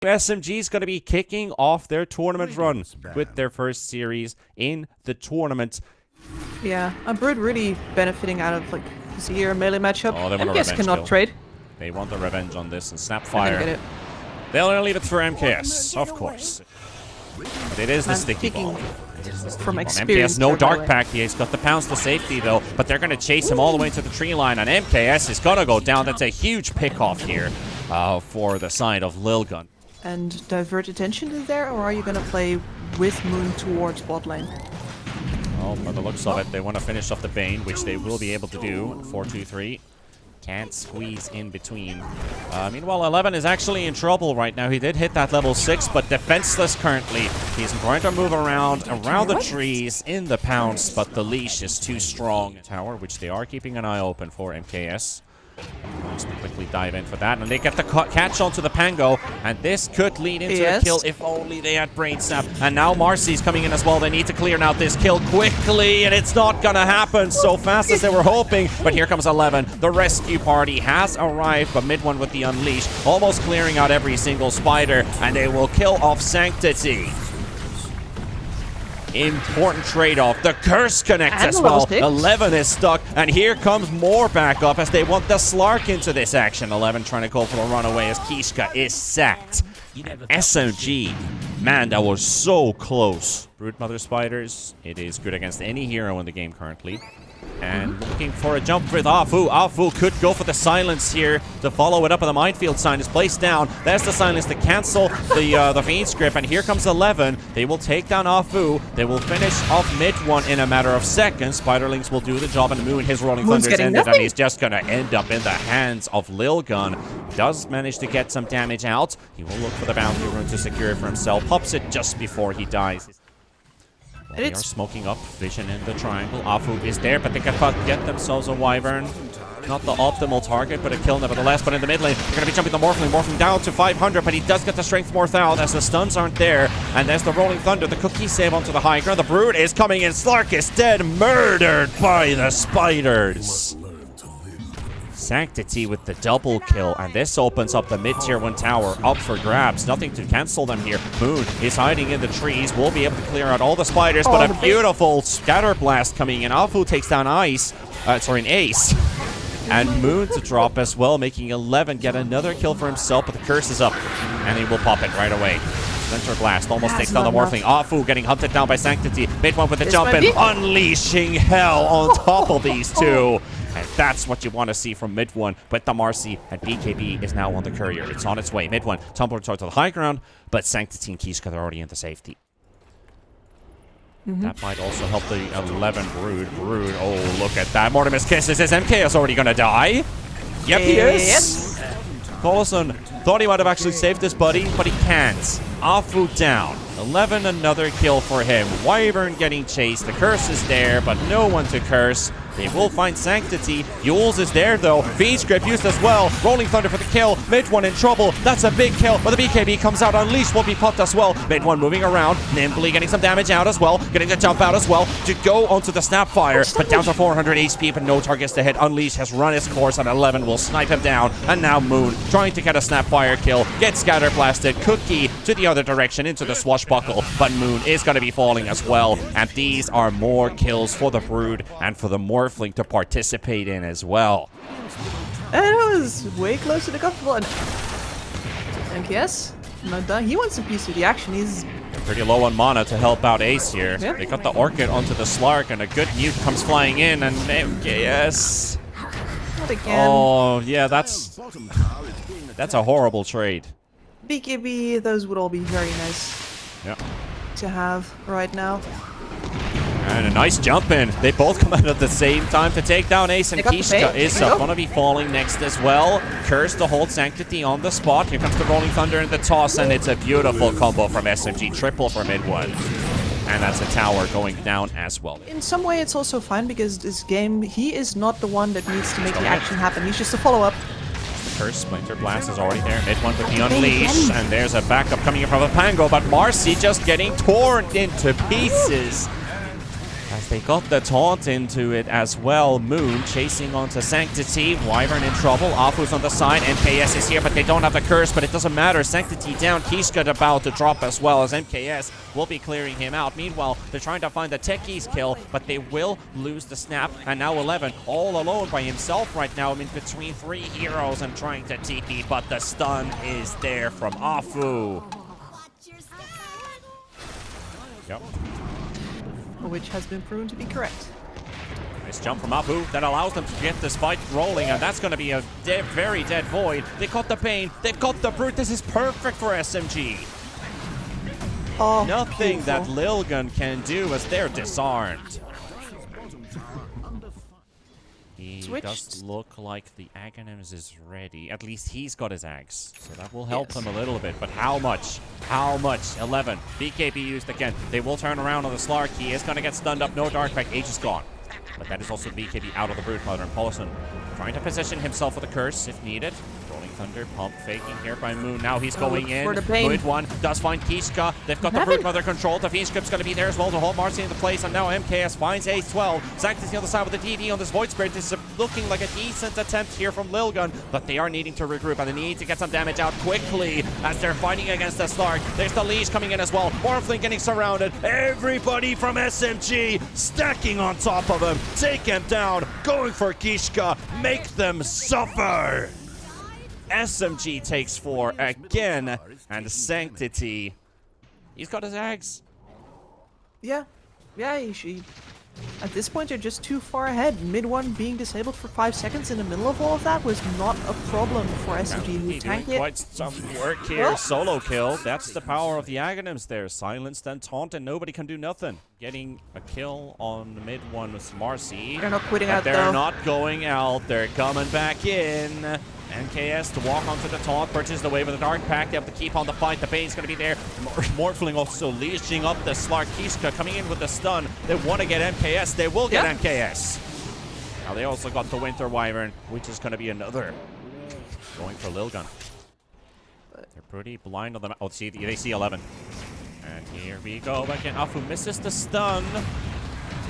SMG is going to be kicking off their tournament run with their first series in the tournament. Yeah, Brood really benefiting out of like Zir melee matchup. Oh, they want a MKS revenge cannot kill. trade. They want the revenge on this and Get Snapfire. it. They'll leave it for MKS, of course. But it is the sticky ball. From experience. MKS, no by the dark way. pack. He's got the pounce to safety though, but they're going to chase him all the way to the tree line, and MKS is going to go down. That's a huge pick-off here for the side of Lilgun. And divert attention is there, or are you gonna play with Moon towards bot lane? Well, by the looks of it, they want to finish off the Bane, which they will be able to do. 4-2-3. Can't squeeze in between. Meanwhile, 11 is actually in trouble right now. He did hit that level 6, but defenseless currently. He's going to move around the trees in the pounce, but the leash is too strong. Tower, which they are keeping an eye open for MKS. Wants to quickly dive in for that, and they get the catch onto the Pango, and this could lead into a kill if only they had Brain Snap. And now Marcy's coming in as well. They need to clear out this kill quickly, and it's not gonna happen so fast as they were hoping. But here comes 11. The rescue party has arrived, but mid one with the Unleash, almost clearing out every single spider, and they will kill off Sanctity. Important trade-off. The curse connects as well. 11 is stuck, and here comes more backup as they want the Slark into this action. 11 trying to go for the runaway as Kishka is sacked. SMG, man, that was so close. Broodmother Spiders, it is good against any hero in the game currently. And looking for a jump with Afu. Afu could go for the silence here to follow it up, and the minefield sign is placed down. There's the silence to cancel the Fiend script, and here comes 11. They will take down Afu. They will finish off mid one in a matter of seconds. Spiderlings will do the job, and Moon, his Rolling Thunder's ended, and he's just going to end up in the hands of Lilgun. Does manage to get some damage out. He will look for the bounty rune to secure it for himself. Pops it just before he dies. They are smoking up. Vision in the triangle. Afu is there, but they can get themselves a Wyvern. Not the optimal target, but a kill nevertheless. But in the mid lane, they're going to be jumping the Morphling. Morphling down to 500, but he does get the Strength Morph out as the stuns aren't there. And there's the Rolling Thunder. The cookie save onto the high ground. The Brood is coming in. Slark is dead, murdered by the spiders. Sanctity with the double kill, and this opens up the mid-tier 1 tower up for grabs. Nothing to cancel them here. Moon is hiding in the trees. We'll be able to clear out all the spiders, but a beautiful scatter blast coming in. Afu takes down Ace. And Moon to drop as well, making 11 get another kill for himself, but the curse is up, and he will pop it right away. Center Blast almost takes down the Morphling. Afu getting hunted down by Sanctity. Mid one with the jump in, unleashing hell on top of these two. And that's what you want to see from mid one with the Marcy, and BKB is now on the courier. It's on its way. Mid one, tumble towards the high ground, but Sanctity and Kishka are already into safety. That might also help the 11 Brood. Brood, oh, look at that. Mortimer's Kisses. Is MKS already going to die? Yep, he is. Collison thought he might have actually saved this buddy, but he can't. Afu down. 11, another kill for him. Wyvern getting chased. The curse is there, but no one to curse. They will find Sanctity. Yules is there, though. Fiend script used as well. Rolling Thunder for the kill. Mid one in trouble. That's a big kill, but the BKB comes out. Unleash will be popped as well. Mid one moving around. Nimbly getting some damage out as well. Getting the jump out as well to go onto the Snapfire. But down to 400 HP, but no targets to hit. Unleash has run its course, and 11 will snipe him down. And now Moon trying to get a Snapfire kill. Gets scatter blasted. Cookie to the other direction into the swashbuckle, but Moon is going to be falling as well. And these are more kills for the Brood and for the Morphling to participate in as well. And it was way close to the comfortable. And MKS, not done. He wants a piece of the action. He's pretty low on mana to help out Ace here. Yeah. They got the Orchid onto the Slark, and a good mute comes flying in, and MKS. not again. Oh, yeah, that's a horrible trade. BKB, those would all be very nice to have right now. And a nice jump in. They both come out at the same time to take down Ace, and Kishka is gonna be falling next as well. Curse to hold Sanctity on the spot. Here comes the Rolling Thunder and the toss, and it's a beautiful combo from SMG. Triple for mid one. And that's a tower going down as well. In some way, it's also fine because this game, he is not the one that needs to make the action happen. He's just a follow-up. Curse Splinter Blast is already there. Mid one with the Unleash, and there's a backup coming in from the Pango, but Marcy just getting torn into pieces. As They got the taunt into it as well. Moon chasing onto Sanctity. Wyvern in trouble. Afu's on the side. MKS is here, but they don't have the curse, but it doesn't matter. Sanctity down. Kishka about to drop as well, as MKS will be clearing him out. Meanwhile, they're trying to find the Techies kill, but they will lose the snap. And now 11 all alone by himself right now. I mean, between 3 heroes and trying to TP, but the stun is there from Afu. Yep. Which has been proven to be correct. Nice jump from Afu that allows them to get this fight rolling, and that's going to be a very dead void. They got the Bane, they've got the Brute. This is perfect for SMG. Oh, nothing beautiful. that Lilgun can do as they're disarmed. He does look like the Aghanims is ready. At least he's got his Aghs, so that will help him a little bit. But how much? How much? 11. BKB used again. They will turn around on the Slark. He is going to get stunned up. No Dark Pack. Age is gone. But that is also BKB out of the Brood Mother. And Paulson trying to position himself with a curse if needed. Rolling Thunder, pump faking here by Moon. Now he's going in. Good one. Does find Kishka. They've got the Brood Mother controlled. The Fiend Script's going to be there as well to hold Marcy into place. And now MKS finds Ace 12. Sanctity on the other side with the DD on this Void Spirit. This is looking like a decent attempt here from Lilgun. But they are needing to regroup and they need to get some damage out quickly as they're fighting against the Slark. There's the Leash coming in as well. Morphling getting surrounded. Everybody from SMG stacking on top of him. Take him down. Going for Kishka. Make them suffer. SMG takes 4 again, and Sanctity, he's got his Aghs. Yeah, at this point, they're just too far ahead. Mid one being disabled for 5 seconds in the middle of all of that was not a problem for SMG. Who tanked it. Quite some work here. Solo kill. That's the power of the Aghanims there. Silenced and taunted. Nobody can do nothing. Getting a kill on the mid one with Marcy. They're not quitting out, They're not going out. They're coming back in. MKS to walk onto the taunt, purchase the wave of the Dark Pack. They have to keep on the fight. The Bane's going to be there. Morphling also leashing up the Slark. Kishka coming in with the stun. They want to get MKS. They will get MKS. Now they also got the Winter Wyvern, which is going to be another going for Lilgun. They're pretty blind on the map. Oh, see, they see 11. And here we go again. Afu misses the stun.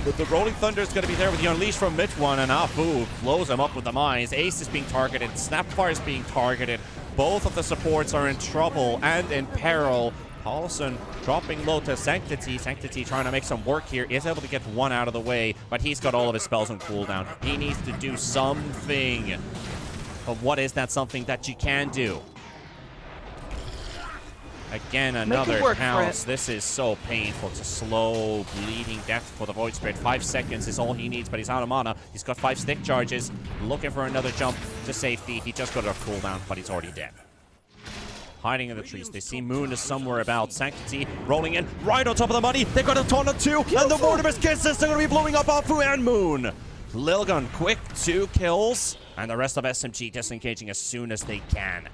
But the Rolling Thunder is going to be there with the Unleash from mid one, and Afu blows him up with the mines. Ace is being targeted. Snapfire is being targeted. Both of the supports are in trouble and in peril. Paulson dropping low to Sanctity. Sanctity trying to make some work here. Is able to get one out of the way, but he's got all of his spells on cooldown. He needs to do something. But what is that something that you can do? Again, another pounce. This is so painful. It's a slow, bleeding death for the Void Spirit. 5 seconds is all he needs, but he's out of mana. He's got 5 stick charges. Looking for another jump to safety. He just got a cooldown, but he's already dead. Hiding in the trees. They see Moon is somewhere about. Sanctity rolling in right on top of the money. They've got a ton of 2, and the Mortimer's Kisses. They're going to be blowing up Afu and Moon. Lilgun, quick 2 kills, and the rest of SMG disengaging as soon as they can.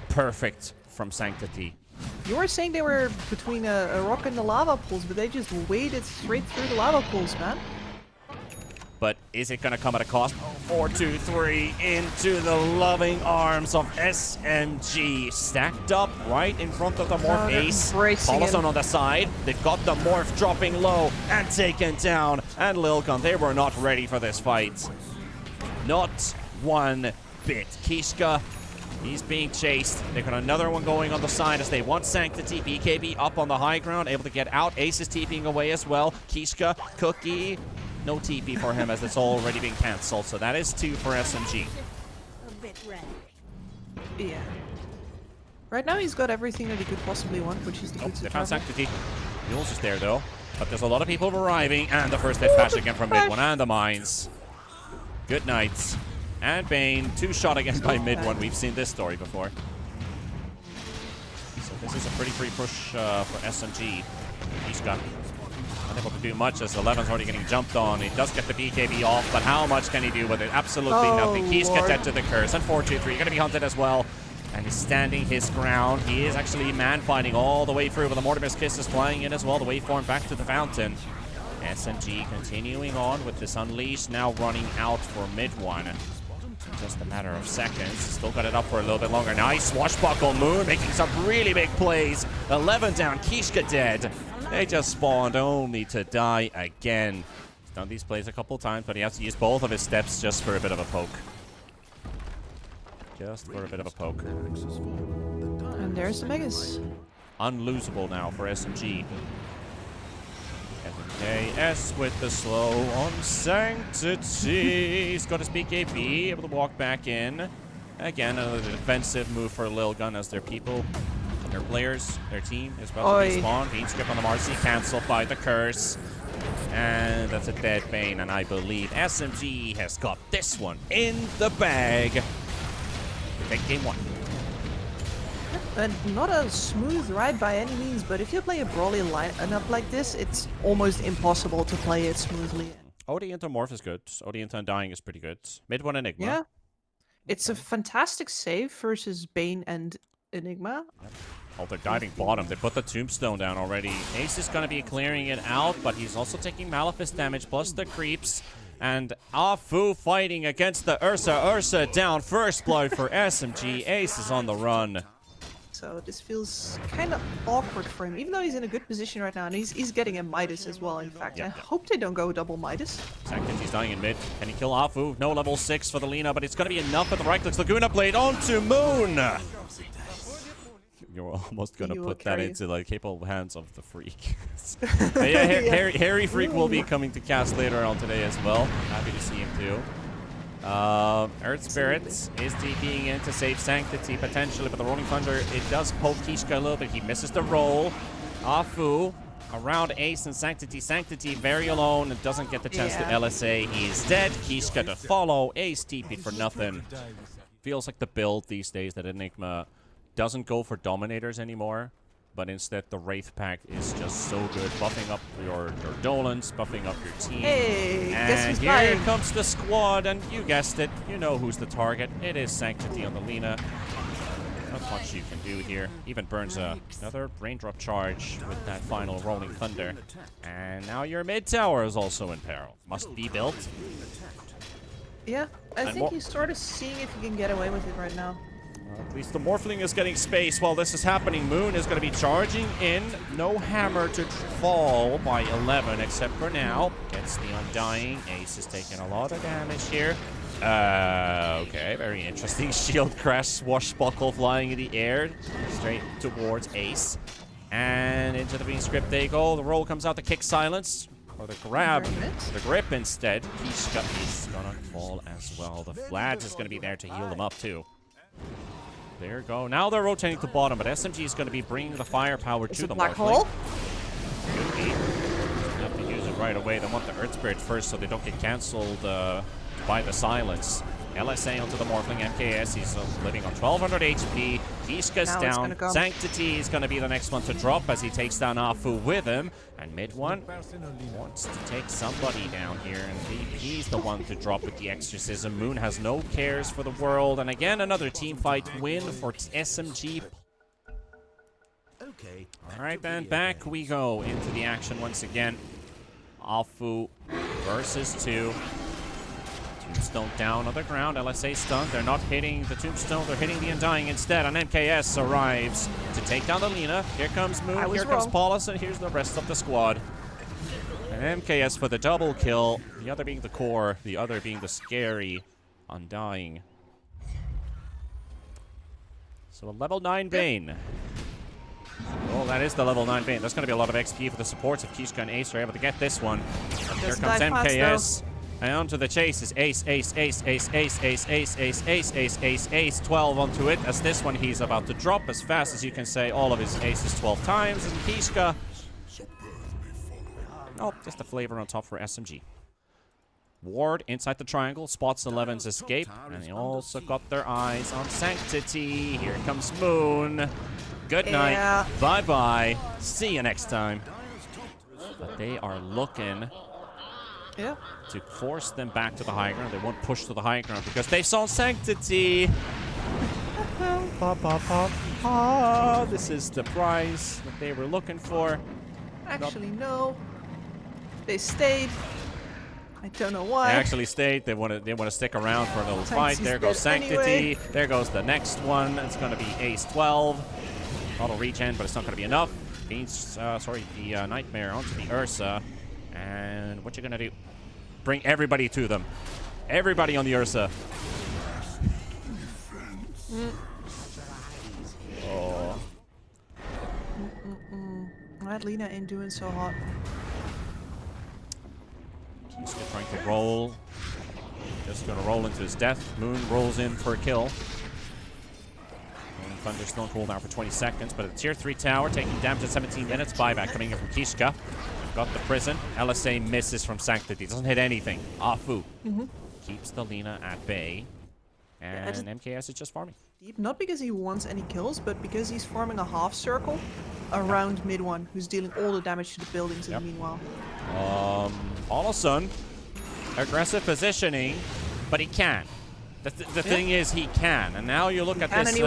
Perfect from Sanctity. You were saying they were between a rock and the lava pools, but they just waded straight through the lava pools, man. But is it going to come at a cost? 4, 2, 3 into the loving arms of SMG. Stacked up right in front of the Morph Ace. Paulson on the side. They've got the Morph dropping low and taken down. And Lilgun, they were not ready for this fight. Not one bit. Kishka, he's being chased. They've got another one going on the side as they want Sanctity. BKB up on the high ground, able to get out. Ace is TPing away as well. Kishka, Cookie, no TP for him as it's already been cancelled. So that is 2 for SMG. Yeah. Right now he's got everything that he could possibly want, which is the good they found Sanctity. Mule's just there though. But there's a lot of people arriving, and the first hit flash again from mid one and the mines. Good night. And Bane, 2-shot again by mid one. We've seen this story before. So this is a pretty free push for SMG. He's got unable to do much as 11's already getting jumped on. He does get the BKB off, but how much can he do with it? Absolutely nothing. He's get dead to the curse. And 4-2-3, going to be hunted as well. And he's standing his ground. He is actually man-fighting all the way through, but the Mortimer's Kiss is flying in as well. The waveform back to the fountain. SMG continuing on with this Unleash, now running out for mid one. Just a matter of seconds. Still got it up for a little bit longer. Nice swashbuckle. Moon making some really big plays. 11 down. Kishka dead. They just spawned only to die again. He's done these plays a couple times, but he has to use both of his steps just for a bit of a poke. Just for a bit of a poke. And there's the Megas. Unlosable now for SMG. MKS with the slow on Sanctity. He's got his BKB, able to walk back in. Again, another defensive move for Lilgun as their people, their players, their team is about to respawn. Bean script on the Marcy, cancelled by the curse. And that's a dead Bane, and I believe SMG has got this one in the bag. To take game 1. And not a smooth ride by any means, but if you play a brawly lineup like this, it's almost impossible to play it smoothly. OD into Morph is good. OD into Undying is pretty good. Mid 1 Enigma. Yeah. It's a fantastic save versus Bane and Enigma. Yep. Oh, they're diving bottom. They put the tombstone down already. Ace is going to be clearing it out, but he's also taking Malefice damage plus the creeps. And Afu fighting against the Ursa. Ursa down. First blood for SMG. Ace is on the run. So this feels kind of awkward for him, even though he's in a good position right now, and he's getting a Midas as well, in fact. I hope they don't go double Midas. Sanctity's dying in mid. Can he kill Afu? No level 6 for the Lina, but it's going to be enough with the right clicks. Laguna blade onto Moon! You're almost going to put that into the capable hands of the Freak. Yeah, Harry Freak will be coming to cast later on today as well. Happy to see him too. Earth Spirits is TPing in to save Sanctity potentially, but the Rolling Thunder, it does poke Kishka a little bit. He misses the roll. Afu around Ace and Sanctity. Sanctity very alone and doesn't get the chance to LSA. He's dead. Kishka to follow. Ace TP'd for nothing. Feels like the build these days that Enigma doesn't go for Dominators anymore, but instead the Wraith Pack is just so good. Buffing up your Dolans, buffing up your team. Hey, and here comes the squad, and you guessed it. You know who's the target. It is Sanctity on the Lina. Not much you can do here. Even burns another raindrop charge with that final Rolling Thunder. And now your mid tower is also in peril. Must be built. Yeah, I think he's sort of seeing if he can get away with it right now. At least the Morphling is getting space while this is happening. Moon is going to be charging in. No hammer to fall by 11, except for now. Gets the Undying. Ace is taking a lot of damage here. Okay, very interesting. Shield crash, swashbuckle flying in the air. Straight towards Ace. And into the beam script they go. The roll comes out, the kick silence. Or the grab, the grip instead. Kishka is going to fall as well. The Flads is going to be there to heal them up too. There you go. Now they're rotating to bottom, but SMG is going to be bringing the firepower to the black hole. Could be. Have to use it right away. They want the Earth Spirit first so they don't get cancelled by the silence. LSA onto the Morphling. MKS, he's living on 1200 HP. Kishka's down. Sanctity is going to be the next one to drop as he takes down Afu with him. And mid one wants to take somebody down here, and he's the one to drop with the Exorcism. Moon has no cares for the world, and again another team fight win for SMG. Okay. All right, then back we go into the action once again. Afu versus 2. Tombstone down on the ground. LSA stunned. They're not hitting the Tombstone. They're hitting the Undying instead. And MKS arrives to take down the Lina. Here comes Moon. Here comes Paulus. And here's the rest of the squad. And MKS for the double kill. The other being the core. The other being the scary Undying. So a level 9 Bane. Oh, that is the level 9 Bane. That's going to be a lot of XP for the supports if Kishka and Ace are able to get this one. Here comes MKS. And onto the chase is Ace, Ace, Ace, Ace, Ace, Ace, Ace, Ace, Ace, Ace, Ace, Ace, 12 onto it. As this one he's about to drop as fast as you can say all of his aces 12 times. And Kishka. Oh, just a flavor on top for SMG. Ward inside the triangle, spots 11's escape. And they also got their eyes on Sanctity. Here comes Moon. Good night. Bye-bye. See you next time. But they are looking... to force them back to the high ground. They won't push to the high ground because they saw Sanctity. This is the prize that they were looking for. Actually, no. They stayed. I don't know why. They actually stayed. They want to stick around for a little fight. There goes Sanctity. There goes the next one. It's going to be Ace 12. Auto regen, but it's not going to be enough. the Nightmare onto the Ursa. And what you gonna do? Bring everybody to them. Everybody on the Ursa. Oh. That Lina ain't doing so hot. Kiska trying to roll. Just gonna roll into his death. Moon rolls in for a kill. Thunderstone cooldown now for 20 seconds, but a tier 3 tower taking damage at 17 minutes. Buyback coming in from Kiska. Got the prison. LSA misses from Sanctity. Doesn't hit anything. Afu keeps the Lina at bay. And MKS is just farming. Not because he wants any kills, but because he's forming a half circle around mid one, who's dealing all the damage to the buildings in the meanwhile. All of a sudden, aggressive positioning, but he can. The thing is, he can. And now you look at this.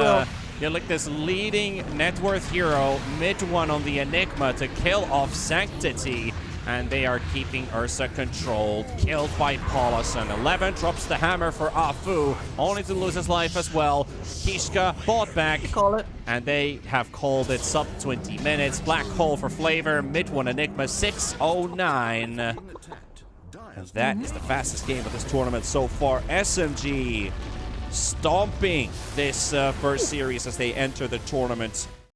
You look this leading net worth hero, mid one on the Enigma to kill off Sanctity, and they are keeping Ursa controlled. Killed by Paulison. 11 drops the hammer for Afu, only to lose his life as well. Kiska bought back, call it. and they have called it sub 20 minutes. Black hole for flavor, mid one Enigma 6:09. And that is the fastest game of this tournament so far. SMG stomping this first series as they enter the tournament.